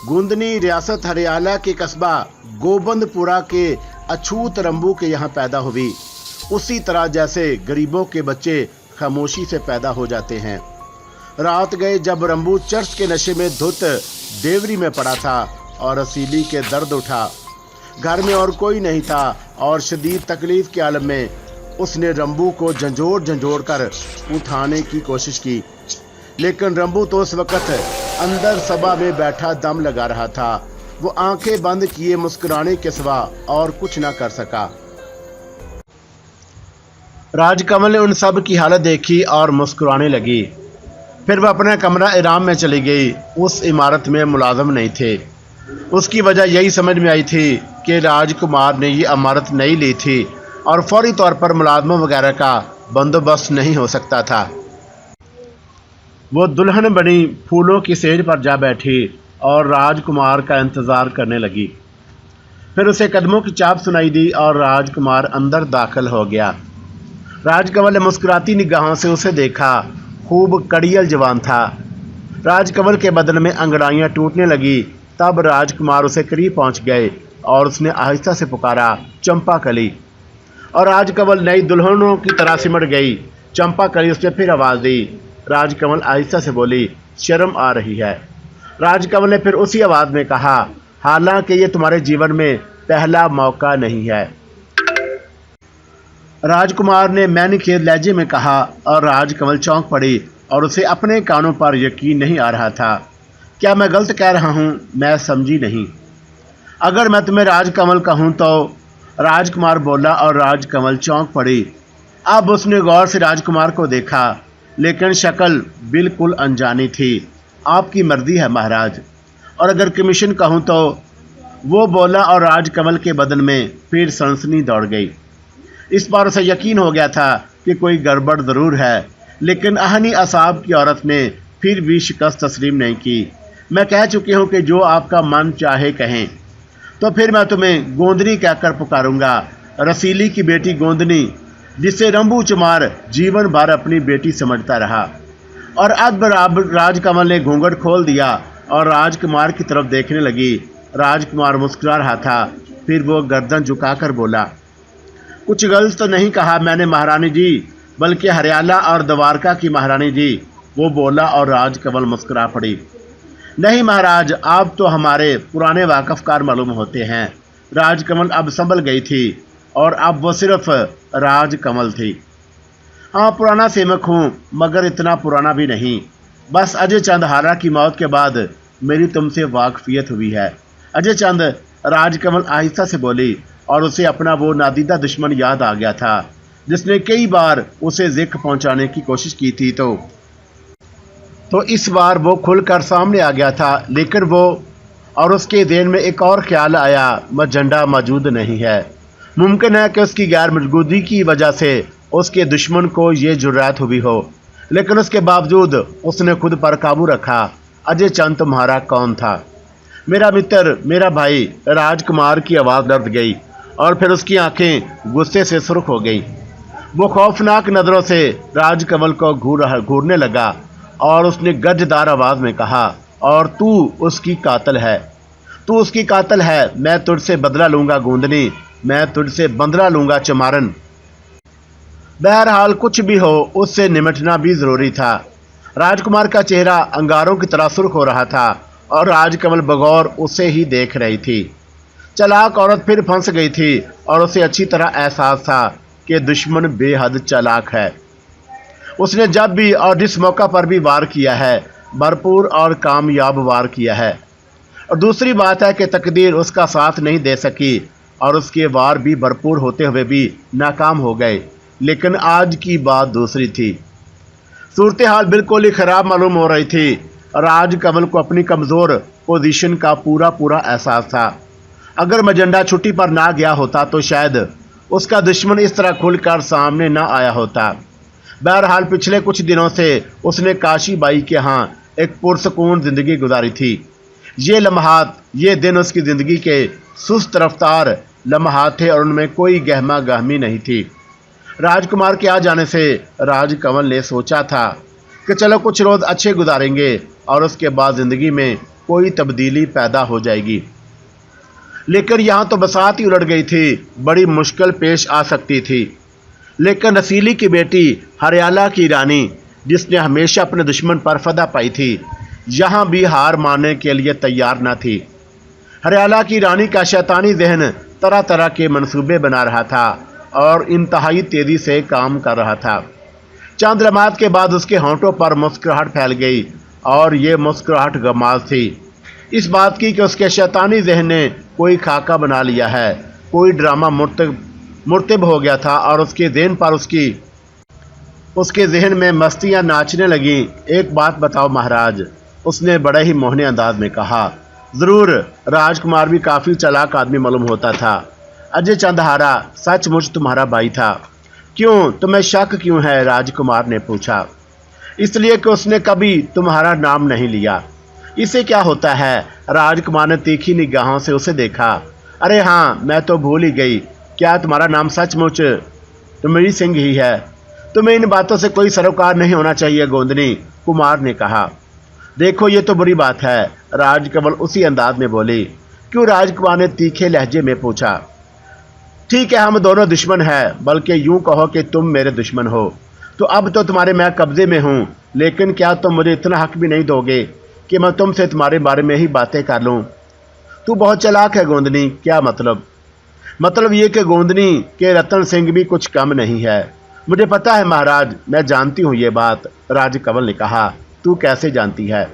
गूंदनी रियासत हरियाणा के कस्बा गोबंदपुरा के अछूत रंबू के यहाँ पैदा हुई। उसी तरह जैसे गरीबों के बच्चे खामोशी से पैदा हो जाते हैं। रात गए जब रंबू चर्च के नशे में धुत देवरी में पड़ा था और रसीली के दर्द उठा। घर में और कोई नहीं था और शदीद तकलीफ के आलम में उसने रंबू को झंझोड़ कर उठाने की कोशिश की, लेकिन रंबू तो उस वक्त अंदर सभा में बैठा दम लगा रहा था। वो आंखें बंद किए मुस्कुराने के सिवा और कुछ ना कर सका। राजकमल ने उन सब की हालत देखी और मुस्कुराने लगी। फिर वह अपना कमरा इराम में चली गई। उस इमारत में मुलाजिम नहीं थे। उसकी वजह यही समझ में आई थी कि राजकुमार ने ये इमारत नहीं ली थी और फौरी तौर पर मुलाजमों वगैरह का बंदोबस्त नहीं हो सकता था। वो दुल्हन बनी फूलों की सेज पर जा बैठी और राजकुमार का इंतज़ार करने लगी। फिर उसे कदमों की चाप सुनाई दी और राजकुमार अंदर दाखिल हो गया। राजकमल ने मुस्कुराती निगाहों से उसे देखा। खूब कड़ियल जवान था। राजकमल के बदन में अंगड़ाइयाँ टूटने लगी। तब राजकुमार उसे करीब पहुँच गए और उसने आहिस्ता से पुकारा, चंपा कली। और राजकमल नई दुल्हनों की तरह सिमट गई। चंपा कली उसने फिर आवाज़ दी। राजकमल आहिस्ता से बोली, शर्म आ रही है। राजकमल ने फिर उसी आवाज़ में कहा, हालांकि ये तुम्हारे जीवन में पहला मौका नहीं है। राजकुमार ने मैनखेद लहजे में कहा और राजकमल चौंक पड़ी और उसे अपने कानों पर यकीन नहीं आ रहा था। क्या मैं गलत कह रहा हूँ? मैं समझी नहीं। अगर मैं तुम्हें राजकमल कहूँ तो? राजकुमार बोला और राजकमल चौंक पड़ी। अब उसने गौर से राजकुमार को देखा, लेकिन शक्ल बिल्कुल अनजानी थी। आपकी मर्जी है महाराज। और अगर कमीशन कहूँ तो? वो बोला और राजकमल के बदन में फिर सनसनी दौड़ गई। इस बार उसे यकीन हो गया था कि कोई गड़बड़ ज़रूर है, लेकिन आहनी असाब की औरत ने फिर भी शिकस्त तस्लीम नहीं की। मैं कह चुकी हूँ कि जो आपका मन चाहे कहें। तो फिर मैं तुम्हें गोंदनी कहकर पुकारूंगा, रसीली की बेटी गोंदनी, जिसे रंबू चमार जीवन भर अपनी बेटी समझता रहा। और अब राजकमल ने घूंघट खोल दिया और राजकुमार की तरफ देखने लगी। राजकुमार मुस्कुरा रहा था। फिर वो गर्दन झुकाकर बोला, कुछ गलत तो नहीं कहा मैंने महारानी जी, बल्कि हरियाणा और द्वारका की महारानी जी। वो बोला और राजकमल मुस्कुरा पड़ी। नहीं महाराज, आप तो हमारे पुराने वाकफकार मालूम होते हैं। राजकमल अब संभल गई थी और अब वो सिर्फ राजकमल थी। हाँ, पुराना सेवक हूँ, मगर इतना पुराना भी नहीं। बस अजय चंद हारा की मौत के बाद मेरी तुमसे वाकफियत हुई है। अजय चंद, राजकमल आहिस्ता से बोली और उसे अपना वो नादीदा दुश्मन याद आ गया था जिसने कई बार उसे ज़िक पहुंचाने की कोशिश की थी। तो इस बार वो खुलकर सामने आ गया था। लेकिन वो और उसके ज़हन में एक और ख्याल आया, मजंडा मौजूद नहीं है। मुमकिन है कि उसकी गैर मौजूदगी की वजह से उसके दुश्मन को ये जुर्रत हुई हो, लेकिन उसके बावजूद उसने खुद पर काबू रखा। अजय चंद तुम्हारा कौन था? मेरा मित्र, मेरा भाई। राजकुमार की आवाज़ डर गई और फिर उसकी आंखें गुस्से से सुर्ख हो गई। वो खौफनाक नज़रों से राजकमल को घूरने लगा और उसने गजदार आवाज़ में कहा, और तू उसकी कातिल है। तू उसकी कातिल है। मैं तुझसे बदला लूँगा गोंदनी, मैं तुझसे बदला लूँगा चमारन। बहरहाल कुछ भी हो, उससे निमटना भी ज़रूरी था। राजकुमार का चेहरा अंगारों की तरह सुर्ख हो रहा था और राजकमल बगौर उसे ही देख रही थी। चालाक औरत फिर फंस गई थी और उसे अच्छी तरह एहसास था कि दुश्मन बेहद चालाक है। उसने जब भी और जिस मौका पर भी वार किया है, भरपूर और कामयाब वार किया है। और दूसरी बात है कि तकदीर उसका साथ नहीं दे सकी और उसके वार भी भरपूर होते हुए भी नाकाम हो गए। लेकिन आज की बात दूसरी थी। सूरत हाल बिल्कुल ही ख़राब मालूम हो रही थी। राजकमल को अपनी कमज़ोर पोजीशन का पूरा एहसास था। अगर मजंडा छुट्टी पर ना गया होता तो शायद उसका दुश्मन इस तरह खुलकर सामने ना आया होता। बहरहाल पिछले कुछ दिनों से उसने काशी बाई के यहाँ एक पुरसकून ज़िंदगी गुजारी थी। ये लम्हात, ये दिन उसकी ज़िंदगी के सुस्त रफ्तार लम्हात थे और उनमें कोई गहमा गहमी नहीं थी। राजकुमार के आ जाने से राजकमल ने सोचा था कि चलो कुछ रोज़ अच्छे गुजारेंगे और उसके बाद ज़िंदगी में कोई तब्दीली पैदा हो जाएगी। लेकिन यहाँ तो बसात ही उलट गई थी, बड़ी मुश्किल पेश आ सकती थी। लेकिन रसीली की बेटी हरियाला की रानी, जिसने हमेशा अपने दुश्मन पर फदा पाई थी, यहाँ भी हार मानने के लिए तैयार न थी। हरियाला की रानी का शैतानी जहन तरह तरह के मंसूबे बना रहा था और इंतहाई तेज़ी से काम कर रहा था। चंद लम्हात के बाद उसके होंठों पर मुस्कुराहट फैल गई और ये मुस्कुराहट गमाज थी, इस बात की कि उसके शैतानी जहन ने कोई खाका बना लिया है, कोई ड्रामा मुर्तब हो गया था और उसके जहन पर उसके जहन में मस्तियाँ नाचने लगीं। एक बात बताओ महाराज, उसने बड़े ही मोहने अंदाज में कहा। ज़रूर, राजकुमार भी काफ़ी चालाक आदमी मालूम होता था। अजय चंद्रहारा सचमुच तुम्हारा भाई था। क्यों, तुम्हें शक क्यों है? राजकुमार ने पूछा। इसलिए कि उसने कभी तुम्हारा नाम नहीं लिया। इसे क्या होता है? राजकुमार ने तीखी निगाहों से उसे देखा। अरे हाँ, मैं तो भूल ही गई। क्या तुम्हारा नाम सचमुच तुम्हारी सिंह ही है? तुम्हें इन बातों से कोई सरोकार नहीं होना चाहिए गोंदनी, कुमार ने कहा। देखो, ये तो बुरी बात है, राजकमल उसी अंदाज में बोली। क्यों? राजकुमार ने तीखे लहजे में पूछा। ठीक है, हम दोनों दुश्मन हैं, बल्कि यूं कहो कि तुम मेरे दुश्मन हो। तो अब तो तुम्हारे मैं कब्जे में हूँ, लेकिन क्या तुम मुझे इतना हक भी नहीं दोगे कि मैं तुमसे तुम्हारे बारे में ही बातें कर लूँ? तू बहुत चालाक है गोंदनी। क्या मतलब? मतलब ये कि गोंदनी के रतन सिंह भी कुछ कम नहीं है। मुझे पता है महाराज, मैं जानती हूँ ये बात, राजकमल ने कहा। तू कैसे जानती है?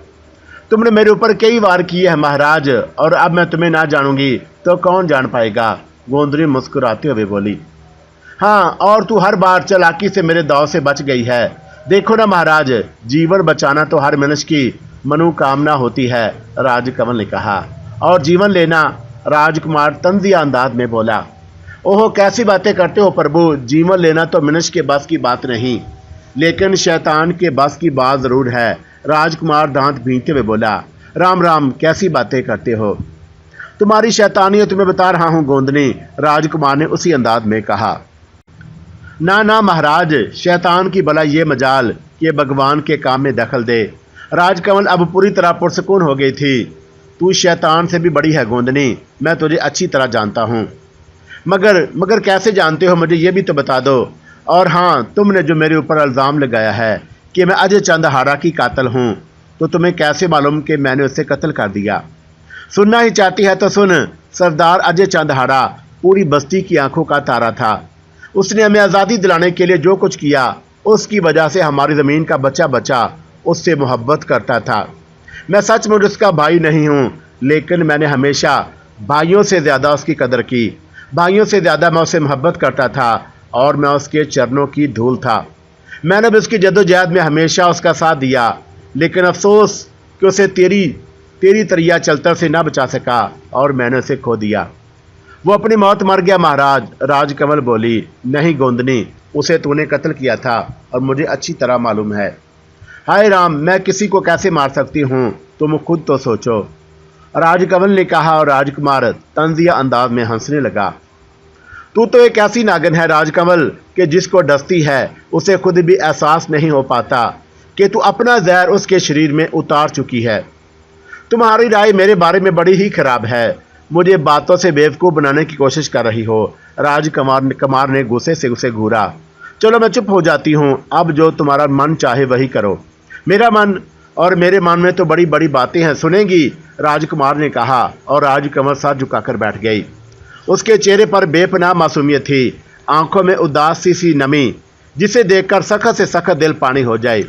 तुमने मेरे ऊपर कई वार किए हैं महाराज, और अब मैं तुम्हें ना जानूंगी तो कौन जान पाएगा? गोंदनी मुस्कुराते हुए बोली। हाँ, और तू हर बार चालाकी से मेरे दाव से बच गई है। देखो ना महाराज, जीवन बचाना तो हर मनुष्य की मनोकामना होती है, राजकमल ने कहा। और जीवन लेना? राजकुमार तंजिया अंदाज में बोला। ओहो, कैसी बातें करते हो प्रभु, जीवन लेना तो मनुष्य के बस की बात नहीं, लेकिन शैतान के बस की बात जरूर है, राजकुमार दांत भींचते हुए बोला। राम राम, कैसी बातें करते हो? तुम्हारी शैतानियत तुम्हें बता रहा हूँ गोंदनी, राजकुमार ने उसी अंदाज में कहा। ना ना महाराज, शैतान की भला ये मजाल कि भगवान के काम में दखल दे। राजकमल अब पूरी तरह पुरसकून हो गई थी। तू शैतान से भी बड़ी है गोंदनी, मैं तुझे अच्छी तरह जानता हूँ। मगर कैसे जानते हो, मुझे ये भी तो बता दो। और हाँ, तुमने जो मेरे ऊपर इल्ज़ाम लगाया है कि मैं अजय चंद्रहारा की कातिल हूँ, तो तुम्हें कैसे मालूम कि मैंने उसे कत्ल कर दिया? सुनना ही चाहती है तो सुन। सरदार अजय चंद्रहारा पूरी बस्ती की आंखों का तारा था। उसने हमें आज़ादी दिलाने के लिए जो कुछ किया, उसकी वजह से हमारी ज़मीन का बच्चा बच्चा उससे मोहब्बत करता था। मैं सचमुच उसका भाई नहीं हूँ, लेकिन मैंने हमेशा भाइयों से ज़्यादा उसकी कदर की। भाइयों से ज़्यादा मैं उससे मोहब्बत करता था और मैं उसके चरणों की धूल था। मैंने भी उसकी जद्दोजहद में हमेशा उसका साथ दिया, लेकिन अफसोस कि उसे तेरी तरिया चलतर से ना बचा सका और मैंने उसे खो दिया। वो अपनी मौत मर गया महाराज, राजकमल बोली। नहीं गोंदनी, उसे तूने कत्ल किया था और मुझे अच्छी तरह मालूम है। हाय राम, मैं किसी को कैसे मार सकती हूँ, तुम खुद तो सोचो, राजकमल ने कहा। और राजकुमार तंजिया अंदाज में हंसने लगा। तू तो एक ऐसी नागिन है राजकमल कि जिसको डसती है उसे खुद भी एहसास नहीं हो पाता कि तू अपना जहर उसके शरीर में उतार चुकी है। तुम्हारी राय मेरे बारे में बड़ी ही खराब है, मुझे बातों से बेवकूफ़ बनाने की कोशिश कर रही हो। राजकुमार ने गुस्से से उसे घूरा। चलो मैं चुप हो जाती हूँ, अब जो तुम्हारा मन चाहे वही करो। मेरा मन और मेरे मन में तो बड़ी बड़ी बातें हैं, सुनेगी? राजकुमार ने कहा और राजकमल सर झुकाकर बैठ गई। उसके चेहरे पर बेपनाह मासूमियत थी, आंखों में उदासी सी नमी, जिसे देखकर सख्त से सख्त दिल पानी हो जाए।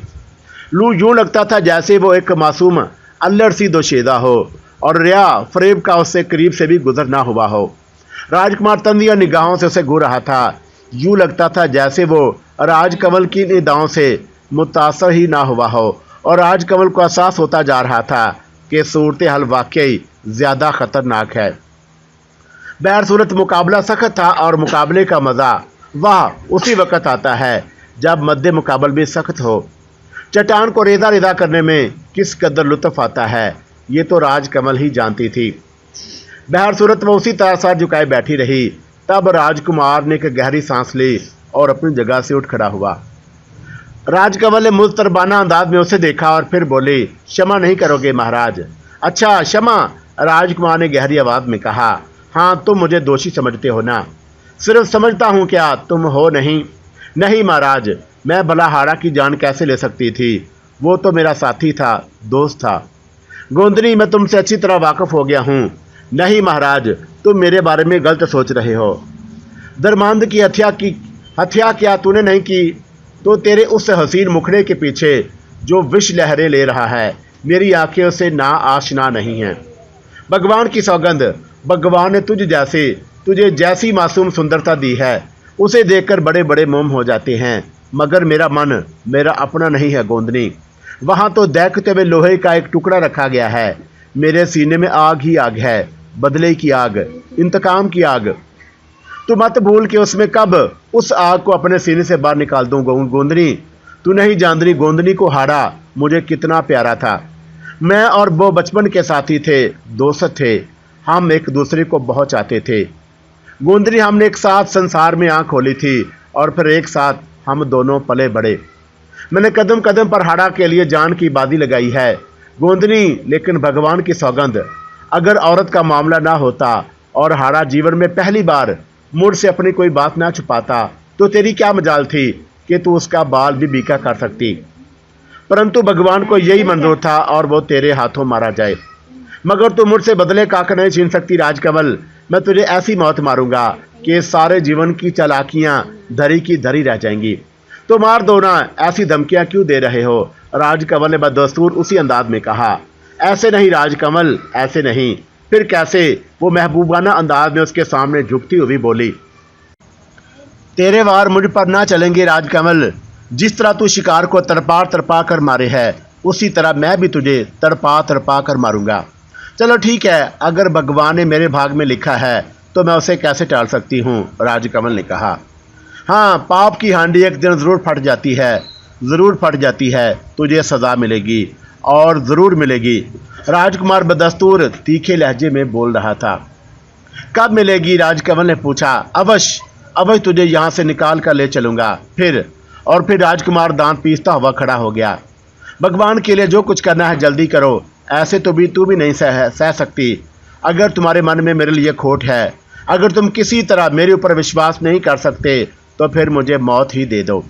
लू यूं लगता था जैसे वो एक मासूम अल्लड़ सी दोशीदा हो और रिया फरेब का उससे करीब से भी गुजर ना हुआ हो। राजकुमार तंजिया निगाहों से उसे घूर रहा था। यूं लगता था जैसे वो राजकमल की निदाओं से मुतासर ही ना हुआ हो और राजकमल को एहसास होता जा रहा था कि सूरत हाल वाकई ज़्यादा ख़तरनाक है। बहर सूरत मुकाबला सख्त था और मुकाबले का मज़ा वाह उसी वक़्त आता है जब मद्दे मुकाबल भी सख्त हो। चट्टान को रेजा रेजा करने में किस कदर लुत्फ़ आता है, ये तो राजकमल ही जानती थी। बहर सूरत वो उसी तरह सर झुकाए बैठी रही। तब राजकुमार ने एक गहरी सांस ली और अपनी जगह से उठ खड़ा हुआ। राजकमल ने मुस्तरबाना अंदाज में उसे देखा और फिर बोली, क्षमा नहीं करोगे महाराज, अच्छा क्षमा, राजकुमार ने गहरी आवाज में कहा। हाँ, तुम मुझे दोषी समझते हो ना? सिर्फ समझता हूँ क्या, तुम हो नहीं? नहीं महाराज, मैं भला हाड़ा की जान कैसे ले सकती थी? वो तो मेरा साथी था, दोस्त था। गोंदनी, मैं तुमसे अच्छी तरह वाकिफ हो गया हूँ। नहीं महाराज, तुम मेरे बारे में गलत सोच रहे हो। धर्मांध की हत्या क्या तूने नहीं की? तो तेरे उस हसीन मुखड़े के पीछे जो विष लहरें ले रहा है, मेरी आंखें उसे ना आशना नहीं हैं। भगवान की सौगंध, भगवान ने तुझे जैसी मासूम सुंदरता दी है, उसे देखकर बड़े बड़े मोम हो जाते हैं। मगर मेरा मन मेरा अपना नहीं है गोंदनी। वहाँ तो देखते हुए लोहे का एक टुकड़ा रखा गया है। मेरे सीने में आग ही आग है, बदले की आग, इंतकाम की आग। तू मत भूल कि उसमें कब उस आग को अपने सीने से बाहर निकाल दूँ गोंदनी। तू नहीं जानती गोंदनी को हाड़ा मुझे कितना प्यारा था। मैं और वो बचपन के साथी थे, दोस्त थे। हम एक दूसरे को बहुत चाहते थे गोंदनी। हमने एक साथ संसार में आँख खोली थी और फिर एक साथ हम दोनों पले बड़े। मैंने कदम कदम पर हाड़ा के लिए जान की बाजी लगाई है गोंदनी, लेकिन भगवान की सौगंध, अगर औरत का मामला ना होता और हाड़ा जीवन में पहली बार मुझ से अपनी कोई बात ना छुपाता, तो तेरी क्या मजाल थी कि तू उसका बाल भी बीका कर सकती। परंतु भगवान को यही मंजूर था और वो तेरे हाथों मारा जाए। मगर तू मुझसे बदले काक नहीं छीन सकती राजकमल। मैं तुझे ऐसी मौत मारूंगा कि सारे जीवन की चालाकियां धरी की धरी रह जाएंगी। तो मार दो ना, ऐसी धमकियां क्यों दे रहे हो? राजकमल ने बदस्तूर उसी अंदाज में कहा। ऐसे नहीं राजकमल, ऐसे नहीं। फिर कैसे? वो महबूबाना अंदाज में उसके सामने झुकती हुई बोली। तेरे वार मुझ पर ना चलेंगे राजकमल। जिस तरह तू शिकार को तड़पा कर मारे है, उसी तरह मैं भी तुझे तड़पा कर मारूंगा। चलो ठीक है, अगर भगवान ने मेरे भाग में लिखा है तो मैं उसे कैसे टाल सकती हूँ? राजकमल ने कहा। हाँ, पाप की हांडी एक दिन ज़रूर फट जाती है, ज़रूर फट जाती है। तुझे सज़ा मिलेगी और ज़रूर मिलेगी। राजकुमार बदस्तूर तीखे लहजे में बोल रहा था। कब मिलेगी? राजकमल ने पूछा। अवश्य तुझे यहाँ से निकाल कर ले चलूँगा। फिर राजकुमार दांत पीसता हुआ खड़ा हो गया। भगवान के लिए जो कुछ करना है जल्दी करो। ऐसे तो भी तू भी नहीं सह सकती। अगर तुम्हारे मन में मेरे लिए खोट है, अगर तुम किसी तरह मेरे ऊपर विश्वास नहीं कर सकते, तो फिर मुझे मौत ही दे दो।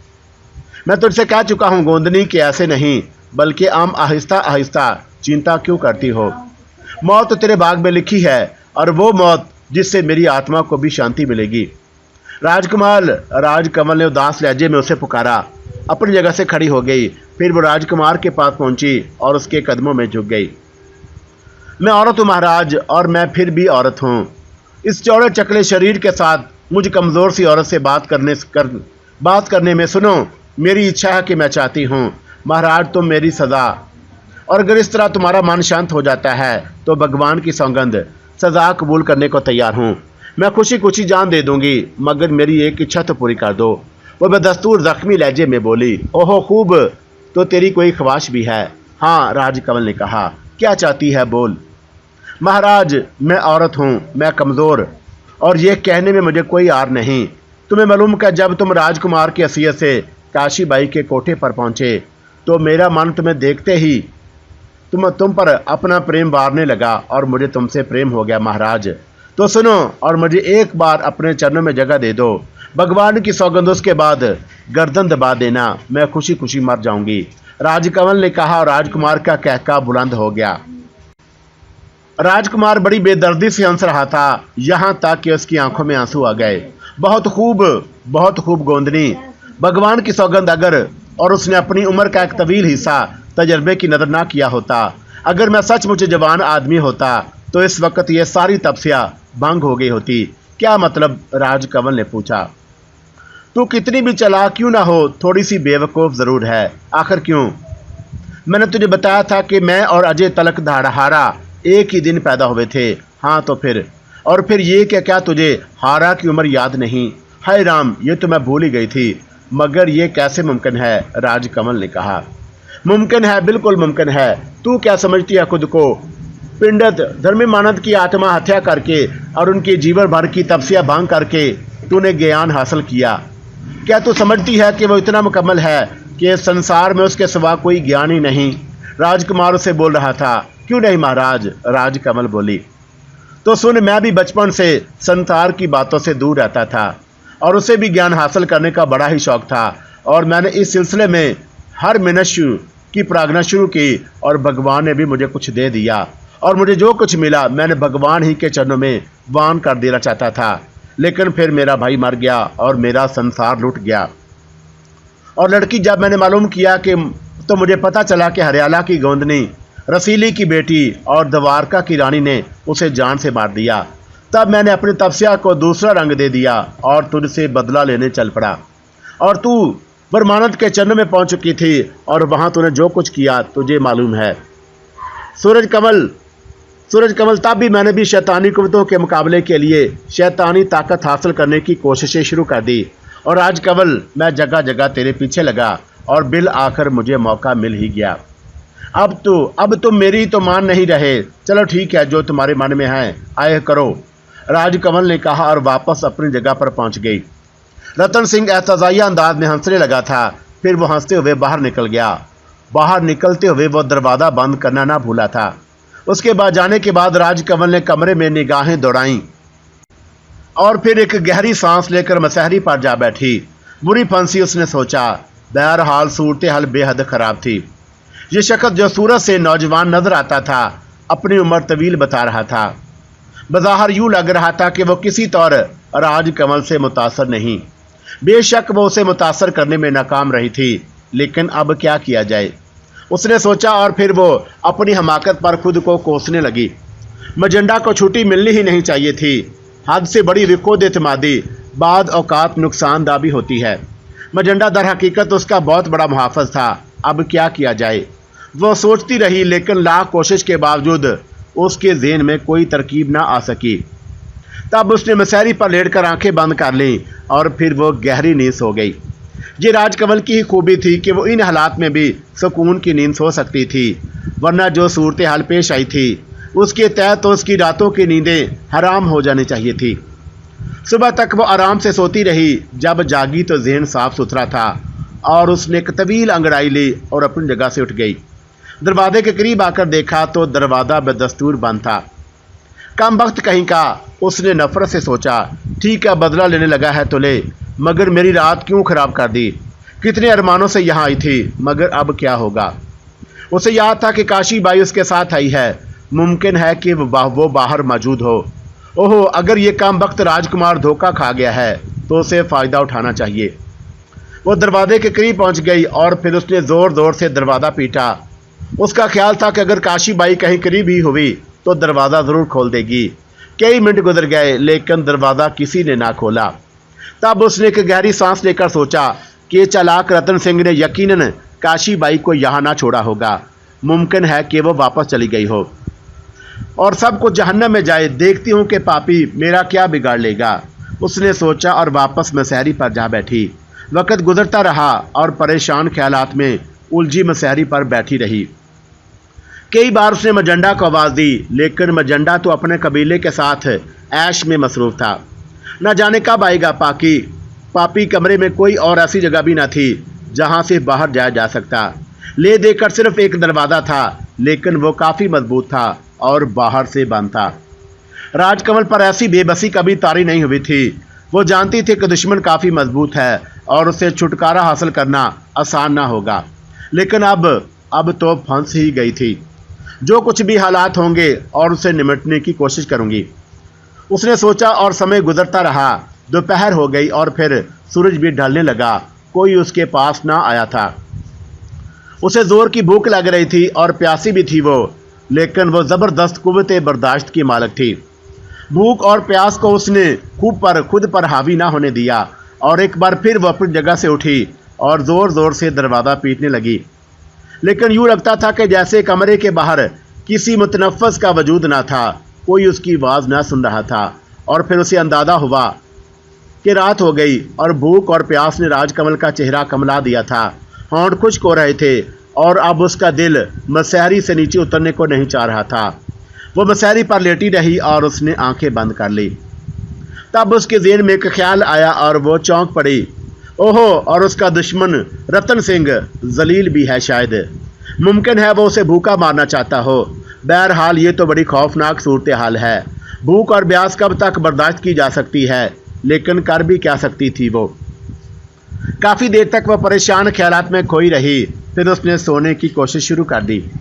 मैं तुझसे कह चुका हूँ गोंदनी कि ऐसे नहीं, बल्कि आहिस्ता आहिस्ता चिंता क्यों करती हो? मौत तो तेरे भाग में लिखी है, और वो मौत जिससे मेरी आत्मा को भी शांति मिलेगी। राजकमल ने उदास लहजे में उसे पुकारा। अपनी जगह से खड़ी हो गई। फिर वो राजकुमार के पास पहुंची और उसके कदमों में झुक गई। मैं औरत हूँ महाराज, और मैं फिर भी औरत हूँ। इस चौड़े चकले शरीर के साथ मुझ कमज़ोर सी औरत से बात करने में सुनो, मेरी इच्छा है कि मैं चाहती हूँ महाराज तुम मेरी सज़ा, और अगर इस तरह तुम्हारा मन शांत हो जाता है तो भगवान की सौगंध, सज़ा कबूल करने को तैयार हूँ। मैं खुशी खुशी जान दे दूंगी, मगर मेरी एक इच्छा तो पूरी कर दो। वो बदस्तूर जख्मी लहजे में बोली। ओहो खूब, तो तेरी कोई ख्वाहिश भी है? हाँ, राजकमल ने कहा। क्या चाहती है, बोल। महाराज, मैं औरत हूँ, मैं कमज़ोर, और ये कहने में मुझे कोई आर नहीं। तुम्हें मालूम कि जब तुम राजकुमार की हैसियत से काशीबाई के कोठे पर पहुँचे, तो मेरा मन तुम्हें देखते ही तुम पर अपना प्रेम बारने लगा, और मुझे तुमसे प्रेम हो गया महाराज। तो सुनो और मुझे एक बार अपने चरणों में जगह दे दो। भगवान की सौगंध, उसके बाद गर्दन दबा देना, मैं खुशी खुशी मर जाऊंगी। राजकमल ने कहा, और राजकुमार का कहका बुलंद हो गया। राजकुमार बड़ी बेदर्दी से हंस रहा था, यहाँ तक कि उसकी आंखों में आंसू आ गए। बहुत खूब गोंदनी, भगवान की सौगंध अगर, और उसने अपनी उम्र का एक तवील हिस्सा तजर्बे की नज़र ना किया होता। अगर मैं सचमुच जवान आदमी होता तो इस वक्त ये सारी तपस्या भंग हो गई होती। क्या मतलब? राजकमल ने पूछा। तू कितनी भी चालाक क्यों ना हो, थोड़ी सी बेवकूफ़ ज़रूर है। आखिर क्यों? मैंने तुझे बताया था कि मैं और अजय तलक हारा एक ही दिन पैदा हुए थे। हाँ तो फिर? और फिर ये क्या तुझे हारा की उम्र याद नहीं? हाय राम, ये तो मैं भूल ही गई थी। मगर ये कैसे मुमकिन है? राजकमल ने कहा। मुमकिन है, बिल्कुल मुमकिन है। तू क्या समझती है खुद को? पिंडित धर्मी मानव की आत्मा हत्या करके और उनके जीवन भर की तपस्या भंग करके तूने ज्ञान हासिल किया। क्या तू समझती है कि वो इतना मुकम्मल है कि संसार में उसके सिवा कोई ज्ञान ही नहीं? राजकुमार उसे बोल रहा था। क्यों नहीं महाराज, राजकमल बोली। तो सुन, मैं भी बचपन से संसार की बातों से दूर रहता था और उसे भी ज्ञान हासिल करने का बड़ा ही शौक था, और मैंने इस सिलसिले में हर मनुष्य की प्रार्थना शुरू की और भगवान ने भी मुझे कुछ दे दिया, और मुझे जो कुछ मिला मैंने भगवान ही के चरणों में वान कर देना चाहता था। लेकिन फिर मेरा भाई मर गया और मेरा संसार लुट गया। और लड़की जब मैंने मालूम किया कि तो मुझे पता चला कि हरियाला की गोंदनी, रसीली की बेटी और द्वारका की रानी ने उसे जान से मार दिया। तब मैंने अपनी तपस्या को दूसरा रंग दे दिया और तुझसे बदला लेने चल पड़ा। और तू ब्रह्मानंद के चरणों में पहुंच चुकी थी और वहां तूने जो कुछ किया तुझे मालूम है। सूरज कमल, तब भी मैंने भी शैतानी कुव्वतों के मुकाबले के लिए शैतानी ताकत हासिल करने की कोशिशें शुरू कर दी। और आज कमल, मैं जगह जगह तेरे पीछे लगा और बिल आखिर मुझे मौका मिल ही गया। अब तुम मेरी तो मान नहीं रहे। चलो ठीक है, जो तुम्हारे मन में है आए करो, राजकमल ने कहा और वापस अपनी जगह पर पहुंच गई। रतन सिंह एहतजाजिया अंदाज में हंसने लगा था। फिर वो हंसते हुए बाहर निकल गया। बाहर निकलते हुए वो दरवाज़ा बंद करना ना भूला था। उसके बाद जाने के बाद राजकमल ने कमरे में निगाहें दौड़ाईं और फिर एक गहरी सांस लेकर मसहरी पर जा बैठी। बुरी फंसी उसने सोचा। बहरहाल सूरत हाल बेहद खराब थी। ये शख्स जो सूरत से नौजवान नजर आता था, अपनी उम्र तवील बता रहा था। बज़ाहिर यूँ लग रहा था कि वो किसी तौर राजकमल से मुतासर नहीं। बेशक वो उसे मुतासर करने में नाकाम रही थी, लेकिन अब क्या किया जाए, उसने सोचा। और फिर वो अपनी हमाकत पर खुद को कोसने लगी। मजंडा को छुट्टी मिलनी ही नहीं चाहिए थी। हद से बड़ी रिकोद एतमादी बाद औकात नुकसानदा भी होती है। मजंडा दर हकीकत उसका बहुत बड़ा मुहाफ़िज़ था। अब क्या किया जाए, वो सोचती रही, लेकिन लाख कोशिश के बावजूद उसके ज़हन में कोई तरकीब ना आ सकी। तब उसने मसहरी पर लेटकर आंखें बंद कर लीं और फिर वो गहरी नींद सो गई। ये राजकमल की ही खूबी थी कि वो इन हालात में भी सुकून की नींद सो सकती थी, वरना जो सूरत हाल पेश आई थी उसके तहत तो उसकी रातों की नींदें हराम हो जानी चाहिए थी। सुबह तक वो आराम से सोती रही। जब जागी तो जहन साफ सुथरा था और उसने एक तवील अंगड़ाई ली और अपनी जगह से उठ गई। दरवाजे के करीब आकर देखा तो दरवाज़ा बदस्तूर बंद था। कम वक्त कहीं का, उसने नफरत से सोचा। ठीक है, बदला लेने लगा है तो ले, मगर मेरी रात क्यों खराब कर दी। कितने अरमानों से यहाँ आई थी, मगर अब क्या होगा। उसे याद था कि काशी बाई उसके साथ आई है। मुमकिन है कि वो बाहर मौजूद हो। ओहो, अगर ये कम वक्त राजकुमार धोखा खा गया है तो उसे फ़ायदा उठाना चाहिए। वो दरवाजे के करीब पहुंच गई और फिर उसने ज़ोर ज़ोर से दरवाज़ा पीटा। उसका ख्याल था कि अगर काशी बाई कहीं करीब ही हुई तो दरवाज़ा ज़रूर खोल देगी। कई मिनट गुजर गए, लेकिन दरवाज़ा किसी ने ना खोला। तब उसने एक गहरी सांस लेकर सोचा कि चालाक रतन सिंह ने यकीनन काशी बाई को यहाँ ना छोड़ा होगा। मुमकिन है कि वो वापस चली गई हो और सब कुछ जहन्नम में जाए। देखती हूँ कि पापी मेरा क्या बिगाड़ लेगा, उसने सोचा और वापस मसहरी पर जा बैठी। वक्त गुजरता रहा और परेशान ख्यालात में उलझी मसहरी पर बैठी रही। कई बार उसने मजंडा को आवाज़ दी, लेकिन मजंडा तो अपने कबीले के साथ ऐश में मसरूफ़ था। न जाने कब आएगा पापी कमरे में कोई और ऐसी जगह भी न थी जहाँ से बाहर जाया जा सकता। ले देकर सिर्फ एक दरवाज़ा था, लेकिन वो काफ़ी मजबूत था और बाहर से बंद था। राजकमल पर ऐसी बेबसी कभी तारी नहीं हुई थी। वो जानती थी कि दुश्मन काफ़ी मजबूत है और उससे छुटकारा हासिल करना आसान ना होगा, लेकिन अब तो फंस ही गई थी। जो कुछ भी हालात होंगे और उससे निपटने की कोशिश करूंगी, उसने सोचा। और समय गुजरता रहा। दोपहर हो गई और फिर सूरज भी ढलने लगा। कोई उसके पास ना आया था। उसे ज़ोर की भूख लग रही थी और प्यासी भी थी वो, लेकिन वो ज़बरदस्त कुव्वत बर्दाश्त की मालिक थी। भूख और प्यास को उसने खुद पर हावी ना होने दिया और एक बार फिर वो अपनी जगह से उठी और ज़ोर ज़ोर से दरवाज़ा पीटने लगी। लेकिन यूँ लगता था कि जैसे कमरे के बाहर किसी मुतनफ़्फ़िस का वजूद ना था। कोई उसकी आवाज़ ना सुन रहा था। और फिर उसे अंदाज़ा हुआ कि रात हो गई और भूख और प्यास ने राजकमल का चेहरा कमला दिया था। होंठ खुश्क हो रहे थे और अब उसका दिल मसहरी से नीचे उतरने को नहीं चाह रहा था। वो मसहरी पर लेटी रही और उसने आंखें बंद कर ली। तब उसके ज़हन में एक ख्याल आया और वो चौंक पड़ी। ओहो, और उसका दुश्मन रतन सिंह जलील भी है शायद। मुमकिन है वो उसे भूखा मारना चाहता हो। बहरहाल ये तो बड़ी खौफनाक सूरत हाल है। भूख और प्यास कब तक बर्दाश्त की जा सकती है, लेकिन कर भी क्या सकती थी वो। काफ़ी देर तक वह परेशान ख्यालात में खोई रही। फिर उसने सोने की कोशिश शुरू कर दी।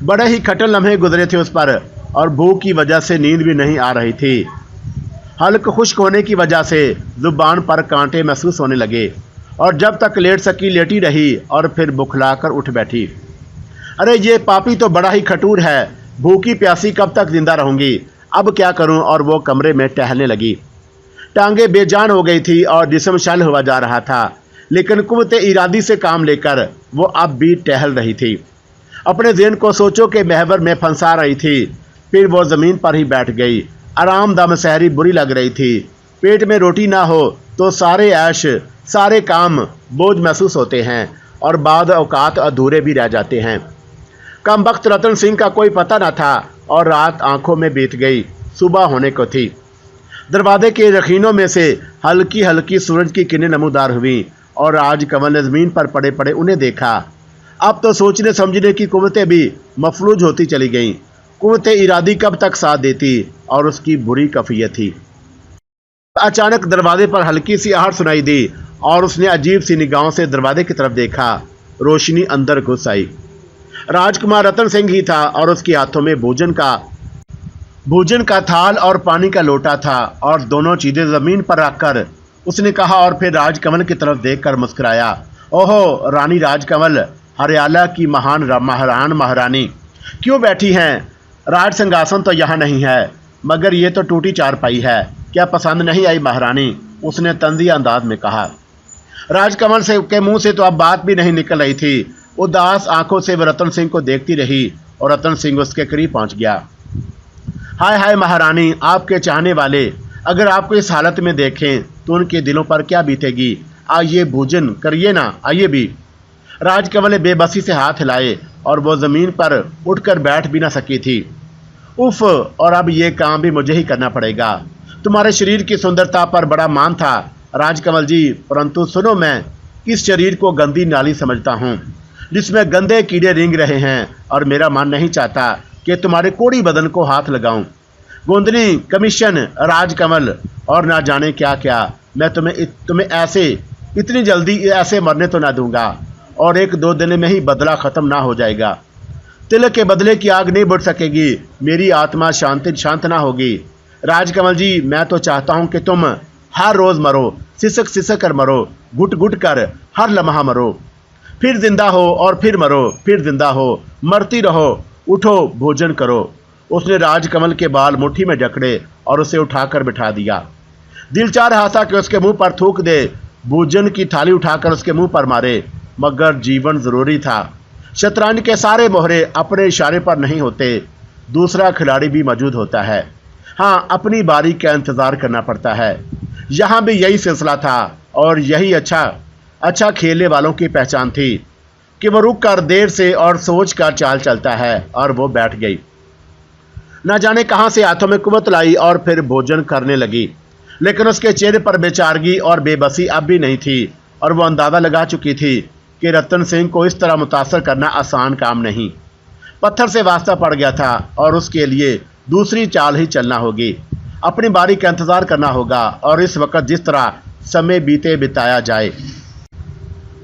बड़े ही खटल लम्हे गुजरे थे उस पर, और भूख की वजह से नींद भी नहीं आ रही थी। हल्क खुश्क होने की वजह से जुबान पर कांटे महसूस होने लगे, और जब तक लेट सकी लेटी रही और फिर बुखलाकर उठ बैठी। अरे ये पापी तो बड़ा ही खटूर है। भूखी प्यासी कब तक जिंदा रहूंगी, अब क्या करूं। और वो कमरे में टहलने लगी। टांगे बेजान हो गई थी और जिस्म शल हुआ जा रहा था, लेकिन कुव्वत इरादी से काम लेकर वो अब भी टहल रही थी। अपने ज़हन को सोचों के महवर में फंसा रही थी। फिर वो ज़मीन पर ही बैठ गई। आरामदाम सहरी बुरी लग रही थी। पेट में रोटी ना हो तो सारे ऐश, सारे काम बोझ महसूस होते हैं, और बाद औकात अधूरे भी रह जाते हैं। कम वक्त रतन सिंह का कोई पता न था, और रात आंखों में बीत गई। सुबह होने को थी। दरवाजे के रखीनों में से हल्की हल्की सूरज की किरणें नमूदार हुई, और आज कमल ने ज़मीन पर पड़े पड़े उन्हें देखा। अब तो सोचने समझने की कुव्वतें भी मफलूज होती चली गईं। कुव्वत इरादी कब तक साथ देती, और उसकी बुरी कफियत थी। अचानक दरवाजे पर हल्की सी आहट सुनाई दी, और उसने अजीब सी निगाहों से दरवाजे की तरफ देखा। रोशनी अंदर घुस आई। राजकुमार रतन सिंह ही था, और उसके हाथों में भोजन का थाल और पानी का लोटा था, और दोनों चीज़ें ज़मीन पर रखकर उसने कहा, और फिर राजकमल की तरफ देखकर मुस्कुराया। ओहो रानी राजकमल, हरियाला की महान महारानी, क्यों बैठी हैं? राज सिंहासन तो यहाँ नहीं है, मगर ये तो टूटी चारपाई है। क्या पसंद नहीं आई महारानी? उसने तंजिया अंदाज में कहा। राजकमल के मुंह से तो अब बात भी नहीं निकल रही थी। उदास आंखों से वह रतन सिंह को देखती रही, और रतन सिंह उसके करीब पहुंच गया। हाय हाय महारानी, आपके चाहने वाले अगर आपको इस हालत में देखें तो उनके दिलों पर क्या बीतेगी। आइए भोजन करिए ना, आइए भी। राजकमल ने बेबसी से हाथ हिलाए, और वो ज़मीन पर उठकर बैठ भी ना सकी थी। उफ, और अब ये काम भी मुझे ही करना पड़ेगा। तुम्हारे शरीर की सुंदरता पर बड़ा मान था राजकमल जी, परंतु सुनो, मैं इस शरीर को गंदी नाली समझता हूँ, जिसमें गंदे कीड़े रेंग रहे हैं, और मेरा मन नहीं चाहता कि तुम्हारे कोड़ी बदन को हाथ लगाऊं। गोंदनी, कमीशन, राजकमल और ना जाने क्या क्या, मैं तुम्हें ऐसे इतनी जल्दी ऐसे मरने तो ना दूंगा, और 1-2 दिन में ही बदला ख़त्म ना हो जाएगा। तिलक के बदले की आग नहीं बुझ सकेगी, मेरी आत्मा शांत ना होगी। राजकमल जी, मैं तो चाहता हूँ कि तुम हर रोज़ मरो, सिसक सिसक कर मरो, घुट घुट कर हर लम्हा मरो, फिर जिंदा हो और फिर मरो, फिर जिंदा हो, मरती रहो, उठो भोजन करो। उसने राजकमल के बाल मुट्ठी में जकड़े और उसे उठाकर बिठा दिया। दिल चाह रहा था कि उसके मुंह पर थूक दे, भोजन की थाली उठाकर उसके मुंह पर मारे, मगर जीवन जरूरी था। शतरंज के सारे मोहरे अपने इशारे पर नहीं होते, दूसरा खिलाड़ी भी मौजूद होता है। हाँ, अपनी बारी का इंतज़ार करना पड़ता है। यहाँ भी यही सिलसिला था, और यही अच्छा खेलने वालों की पहचान थी कि वो रुक कर देर से और सोच कर चाल चलता है। और वो बैठ गई। न जाने कहाँ से हाथों में कुव्वत लाई और फिर भोजन करने लगी, लेकिन उसके चेहरे पर बेचारगी और बेबसी अब भी नहीं थी, और वो अंदाज़ा लगा चुकी थी कि रतन सिंह को इस तरह मुतासर करना आसान काम नहीं। पत्थर से वास्ता पड़ गया था, और उसके लिए दूसरी चाल ही चलना होगी। अपनी बारी का इंतज़ार करना होगा, और इस वक्त जिस तरह समय बिताया जाए।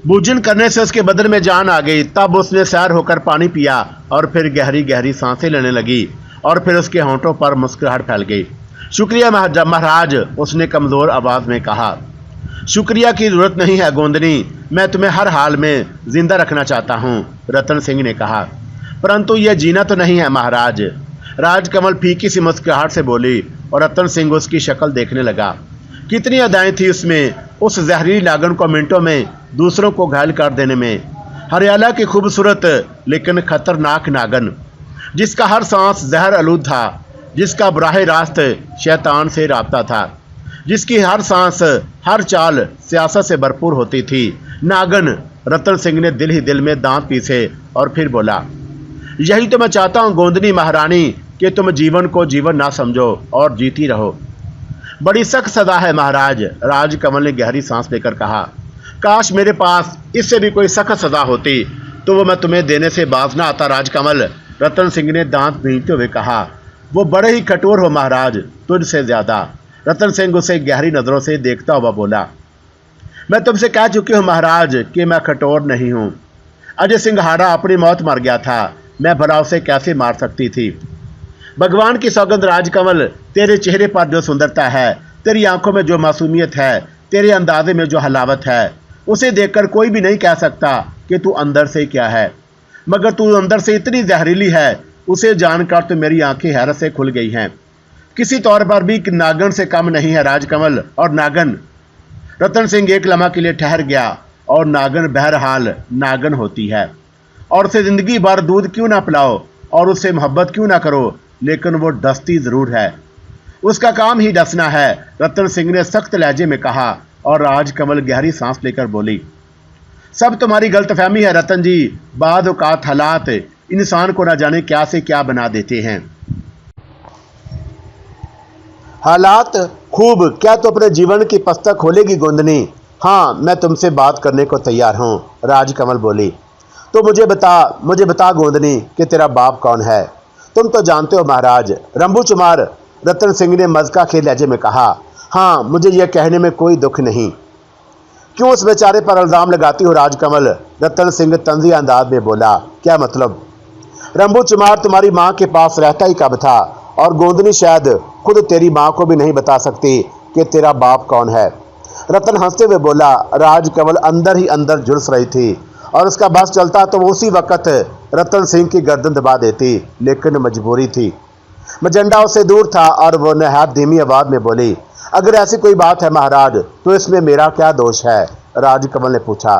भोजन करने से उसके बदन में जान आ गई। तब उसने सैर होकर पानी पिया, और फिर गहरी गहरी सांसें लेने लगी, और फिर उसके होंठों पर मुस्कुराहट फैल गई। शुक्रिया महाराज, उसने कमज़ोर आवाज़ में कहा। शुक्रिया की ज़रूरत नहीं है गोंदनी, मैं तुम्हें हर हाल में ज़िंदा रखना चाहता हूँ, रतन सिंह ने कहा। परंतु यह जीना तो नहीं है महाराज। राजकमल फीकी सी मुस्कुराहट से बोली, और रतन सिंह उसकी शक्ल देखने लगा। कितनी अदाएँ थी उसमें, उस जहरीली लागन को मिनटों में दूसरों को घायल कर देने में। हरियाला की खूबसूरत लेकिन खतरनाक नागन, जिसका हर सांस जहर आलूद था, जिसका बराह रास्त शैतान से राब्ता था, जिसकी हर सांस हर चाल सियासत से भरपूर होती थी। नागन। रतन सिंह ने दिल ही दिल में दांत पीसे, और फिर बोला, यही तो मैं चाहता हूँ गोंदनी महारानी, कि तुम जीवन को जीवन ना समझो और जीती रहो। बड़ी सख्त सजा है महाराज, राजकमल ने गहरी सांस लेकर कहा। काश मेरे पास इससे भी कोई सख्त सजा होती तो वो मैं तुम्हें देने से बाज ना आता राजकमल, रतन सिंह ने दांत भींचते हुए कहा। वो बड़े ही कठोर हो महाराज, तुझसे ज्यादा। रतन सिंह उसे गहरी नजरों से देखता हुआ बोला। मैं तुमसे कह चुकी हूँ महाराज कि मैं कठोर नहीं हूँ। अजय सिंघाड़ा अपनी मौत मर गया था, मैं भला उसे कैसे मार सकती थी। भगवान की सौगंध राजकमल, तेरे चेहरे पर जो सुंदरता है, तेरी आंखों में जो मासूमियत है, तेरे अंदाजे में जो हलावत है, उसे देखकर कोई भी नहीं कह सकता कि तू अंदर से क्या है। मगर तू अंदर से इतनी जहरीली है, उसे जानकर तो मेरी आंखें हैरत से खुल गई हैं। किसी तौर पर भी नागन से कम नहीं है राजकमल। और नागन। रतन सिंह एक लम्हा के लिए ठहर गया। और नागन बहरहाल नागन होती है, और उसे जिंदगी भर दूध क्यों ना पिलाओ और उससे मोहब्बत क्यों ना करो, लेकिन वो डसती जरूर है। उसका काम ही डसना है, रतन सिंह ने सख्त लहजे में कहा। और राजकमल गहरी सांस लेकर बोली, सब तुम्हारी गलतफहमी है रतन जी। बाद औकात हालात इंसान को न जाने क्या से क्या बना देते हैं। हालात खूब, क्या तो अपने जीवन की पुस्तक खोलेगी गोंदनी? हाँ, मैं तुमसे बात करने को तैयार हूँ, राजकमल बोली। तो मुझे बता गोंदनी कि तेरा बाप कौन है? तुम तो जानते हो महाराज, रंबू चुमार, रतन सिंह ने मज़का के लहजे में कहा। हाँ, मुझे यह कहने में कोई दुख नहीं। क्यों उस बेचारे पर इल्ज़ाम लगाती हो राजकमल? रतन सिंह तंजी अंदाज में बोला। क्या मतलब? रंबू चुमार तुम्हारी माँ के पास रहता ही कब था? और गोंदनी शायद खुद तेरी माँ को भी नहीं बता सकती कि तेरा बाप कौन है। रतन हंसते हुए बोला। राजकमल अंदर ही अंदर झुलस रही थी, और उसका बस चलता तो वो उसी वक्त रतन सिंह की गर्दन दबा देती, लेकिन मजबूरी थी। मजंडा उससे दूर था और वो नहायत धीमी आवाज में बोली, अगर ऐसी कोई बात है महाराज तो इसमें मेरा क्या दोष है? राजकमल ने पूछा।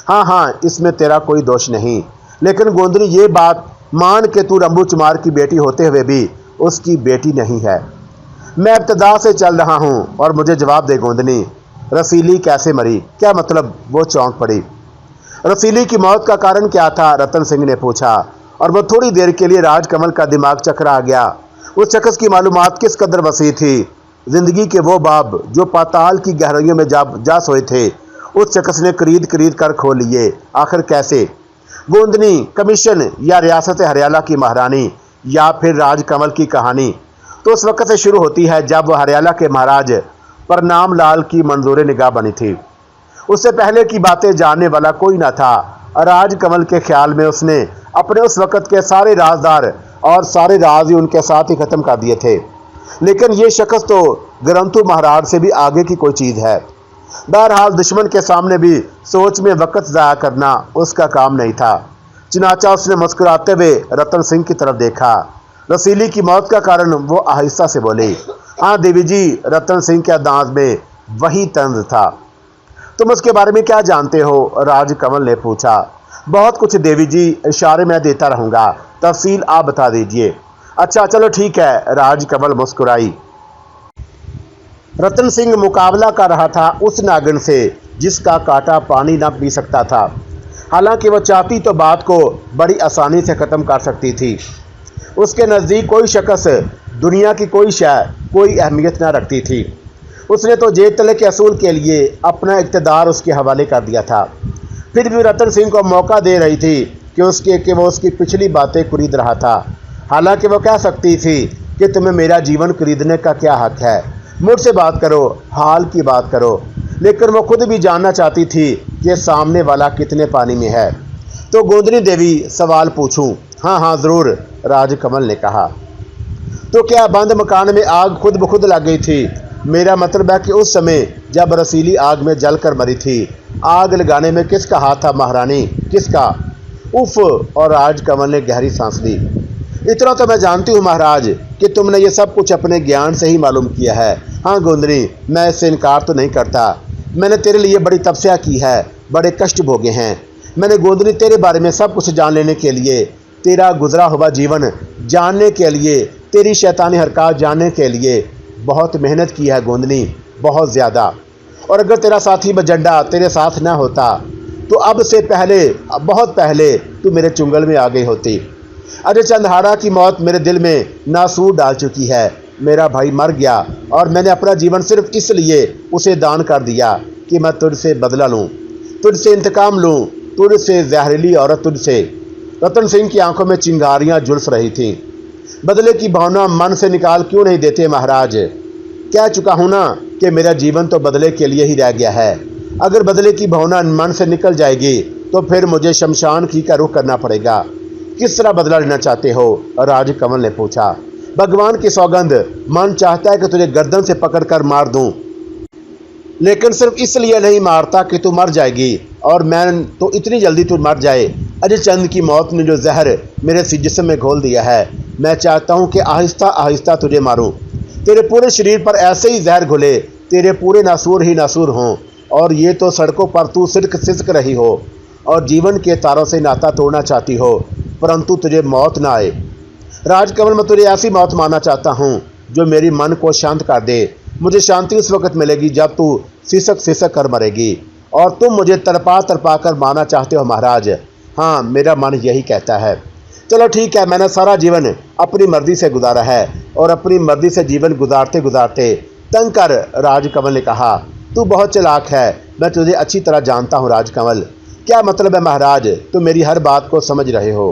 हाँ, इसमें तेरा कोई दोष नहीं, लेकिन गोंदनी ये बात मान के तू रंबू चुमार की बेटी होते हुए भी उसकी बेटी नहीं है। मैं इब्तदा से चल रहा हूँ और मुझे जवाब दे गोंदनी, रसीली कैसे मरी? क्या मतलब? वो चौंक पड़ी। रसीली की मौत का कारण क्या था? रतन सिंह ने पूछा। और वो थोड़ी देर के लिए राजकमल का दिमाग चकरा गया। उस शख्स की मालूमात किस कदर वसी थी। जिंदगी के वो बाब जो पाताल की गहराइयों में जा सोए थे, उस शख्स ने करीद कर खो लिए। आखिर कैसे? गोंदनी, कमीशन या रियासत हरियाणा की महारानी या फिर राजकमल की कहानी तो उस वक्त से शुरू होती है जब वह हरियाणा के महाराज प्रनाम लाल की मंजूर निगाह बनी थी। उससे पहले की बातें जानने वाला कोई न था। राजकमल के ख्याल में उसने अपने उस वक्त के सारे राजदार और सारे राज ही उनके साथ ही खत्म कर दिए थे। लेकिन ये शख्स तो ग्रंथु महाराज से भी आगे की कोई चीज़ है। बहरहाल दुश्मन के सामने भी सोच में वक्त ज़ाया करना उसका काम नहीं था। चुनाचा उसने मुस्कुराते हुए रतन सिंह की तरफ देखा। रसीली की मौत का कारण वो आहिस्ता से बोली। हाँ देवी जी, रतन सिंह के अंदाज में वही तंज था। तुम उसके बारे में क्या जानते हो? राजकमल ने पूछा। बहुत कुछ देवी जी, इशारे में देता रहूंगा, तफसील आप बता दीजिए। अच्छा चलो ठीक है, राजकमल मुस्कुराई। रतन सिंह मुकाबला कर रहा था उस नागिन से जिसका कांटा पानी ना पी सकता था। हालांकि वह चाहती तो बात को बड़ी आसानी से ख़त्म कर सकती थी। उसके नज़दीक कोई शख्स, दुनिया की कोई शय कोई अहमियत न रखती थी। उसने तो जेब तले के असूल के लिए अपना इक़्तिदार उसके हवाले कर दिया था। फिर भी रतन सिंह को मौका दे रही थी कि वो उसकी पिछली बातें खरीद रहा था। हालांकि वो कह सकती थी कि तुम्हें मेरा जीवन खरीदने का क्या हक है, मुझसे बात करो, हाल की बात करो। लेकिन वो खुद भी जानना चाहती थी कि सामने वाला कितने पानी में है। तो गोंदनी देवी, सवाल पूछूं? हाँ ज़रूर, राजकमल ने कहा। तो क्या बंद मकान में आग खुद ब खुद लग गई थी? मेरा मतलब है कि उस समय जब रसीली आग में जलकर मरी थी, आग लगाने में किसका हाथ था महारानी, किसका? उफ! और राजकमल ने गहरी सांस ली। इतना तो मैं जानती हूँ महाराज कि तुमने ये सब कुछ अपने ज्ञान से ही मालूम किया है। हाँ गोंदनी, मैं इससे इनकार तो नहीं करता। मैंने तेरे लिए बड़ी तपस्या की है, बड़े कष्ट भोगे हैं। मैंने गोंदनी तेरे बारे में सब कुछ जान लेने के लिए, तेरा गुजरा हुआ जीवन जानने के लिए, तेरी शैतानी हरकत जानने के लिए बहुत मेहनत की है गोंदनी, बहुत ज़्यादा। और अगर तेरा साथी मजंडा तेरे साथ न होता तो अब से पहले, बहुत पहले तू मेरे चुंगल में आ गई होती। अजय चंद्हाड़ा की मौत मेरे दिल में नासूर डाल चुकी है। मेरा भाई मर गया और मैंने अपना जीवन सिर्फ इसलिए उसे दान कर दिया कि मैं तुझसे बदला लूँ। तुझसे इंतकाम लूं, तुझसे जहरीली औरत तुझसे। रतन सिंह की आंखों में चिंगारियां झुलस रही थीं। बदले की भावना मन से निकाल क्यों नहीं देते महाराज? कह चुका हूं ना कि मेरा जीवन तो बदले के लिए ही रह गया है। अगर बदले की भावना मन से निकल जाएगी तो फिर मुझे शमशान की का रुख करना पड़ेगा। किस तरह बदला लेना चाहते हो? राजकमल ने पूछा। भगवान की सौगंध, मन चाहता है कि तुझे गर्दन से पकड़कर मार दूं, लेकिन सिर्फ इसलिए नहीं मारता कि तू मर जाएगी, और मैं तो इतनी जल्दी तू मर जाए। अजय चंद की मौत ने जो जहर मेरे जिस्म में घोल दिया है, मैं चाहता हूं कि आहिस्ता आहिस्ता तुझे मारूं। तेरे पूरे शरीर पर ऐसे ही जहर घुले, तेरे पूरे नासूर ही नासूर हों, और ये तो सड़कों पर तू सिसक सिसक रही हो और जीवन के तारों से नाता तोड़ना चाहती हो, परंतु तुझे मौत ना आए। राजकमल, मैं तुझे ऐसी मौत मारना चाहता हूँ जो मेरी मन को शांत कर दे। मुझे शांति उस वक्त मिलेगी जब तू सिसक सिसक कर मरेगी, और तुम मुझे तड़पा तड़पा कर मारना चाहते हो महाराज। हाँ, मेरा मन यही कहता है। चलो ठीक है, मैंने सारा जीवन अपनी मर्जी से गुजारा है, और अपनी मर्जी से जीवन गुजारते गुजारते तंग कर। राजकमल ने कहा, तू बहुत चालाक है, मैं तुझे अच्छी तरह जानता हूँ राजकमल। क्या मतलब है महाराज? तुम मेरी हर बात को समझ रहे हो।